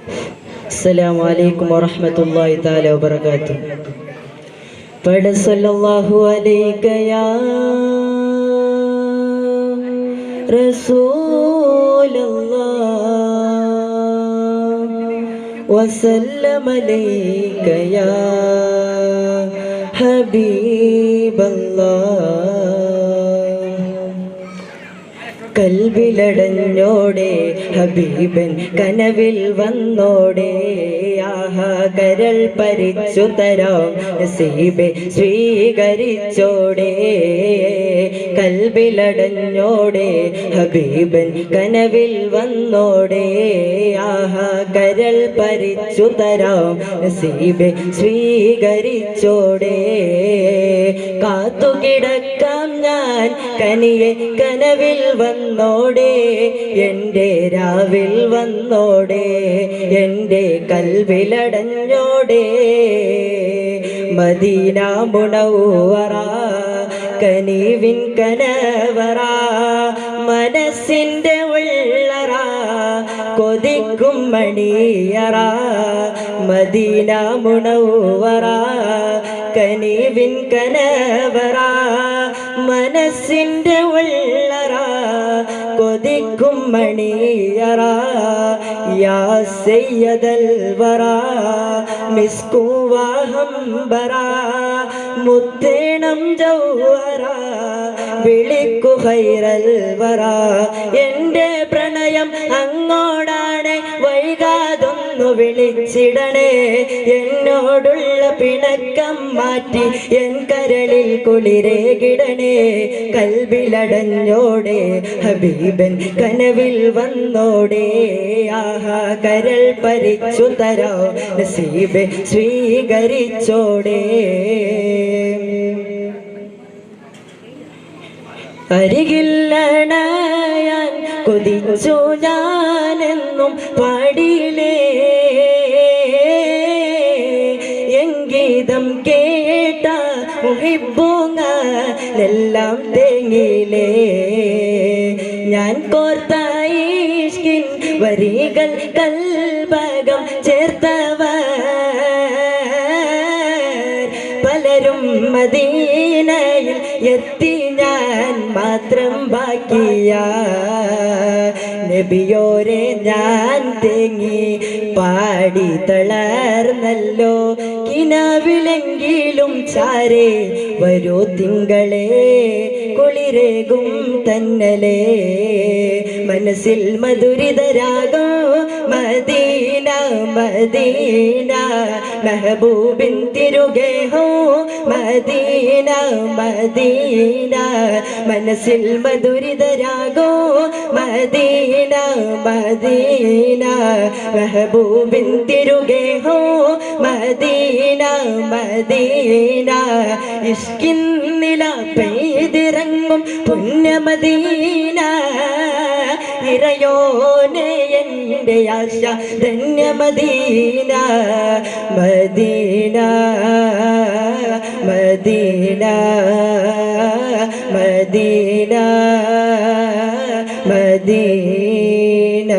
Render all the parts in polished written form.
السلام عليكم ورحمة الله تعالى وبركاته. पढ़ सल्लल्लाहु अलैका या रसूल अल्लाह वसल्लम अलैका या हबीब अल्लाह. കൽവിലടഞ്ഞോടെ ഹബീബൻ കനവിൽ വന്നോടെ ആഹാ കരൾ പരിച്ചു തരാം നസീബെ സ്വീകരിച്ചോടെ. കൽവിലടഞ്ഞോടെ ഹബീബൻ കനവിൽ വന്നോടെ ആഹാ കരൾ പരിച്ചു തരാം നസീബെ സ്വീകരിച്ചോടെ. കാത്തുകിടക്കാം ഞാൻ കനിയെ കനവിൽ വന്നോടെ എൻ്റെ രാവിൽ വന്നോടെ എൻ്റെ കൽവിലടഞ്ഞോടെ. മദീന മുനവ്വറ കനീവിൻ കനവറ മനസ്സിൻ്റെ ഉള്ളറ കൊതിക്കും മണിയറ. മദീന മുനവ്വറ കനീവിൻ കനവറ മനസ്സിൻ്റെ ഉള്ളറ കൊതിക്കും മണിയറ. യാ സയ്യദൽ വറ മിസ്കുവാഹംബറ മുത്തേണം ജൗഹറ വിളിക്കു ഖൈറൽ വറ. എൻ്റെ പ്രണയം അങ്ങോടാണ് വൈകാതൊന്നു വിളിച്ചിടണേ. എന്നോടുള്ള പിണക്കം മാറ്റി എൻ കരളിൽ കുളിരേകിടണേ. കൽവിലടഞ്ഞോടെ ഹബീബൻ കനവിൽ വന്നോടെ ആഹാ കരൾ പരിച്ചു തരാം നസീബെ സ്വീകരിച്ചോടെ. അരികില്ലണയാൻ കൊതിച്ചു ഞാനെന്നും പാടിയിലേ. എങ്കീതം കേട്ട മുഹിബ്ബുങ്ങളെല്ലാം തേങ്ങിലേ. ഞാൻ കോർത്ത ഇഷ്കിൻ വരികൾ കൽബകം ചേർത്തവർ പലരും മദീനയിൽ എത്തി ഞാൻ മാത്രം ബാക്കിയ. നബിയോരെ ഞാൻ തേങ്ങി പാടി തളർന്നല്ലോ. കിനാവിലെങ്കിലും ചാരേ വരൂ തിങ്കളെ കുളിരേകും തന്നലേ. മനസ്സിൽ മധുരിതരാഗോ മദീന മദീന മെഹബൂബിൻ തിരുഗേഹോ മദീന മദീന. മനസ്സിൽ മധുരിതരാഗോ മദീന മദീന മെഹബൂബിൻ തിരുഗേഹോ മദീന മദീന. ഇഷ്കിൻ നില പെയ്തിറങ്ങും പുണ്യമദീന. ഇറയോനെ എൻ്റെ ആശ ധന്യമദീന മദീന മദീന മദീന മദീന.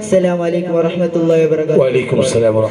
അസ്സലാമു അലൈക്കും വറഹ്മത്തുള്ളാഹി വബറകാതുഹു.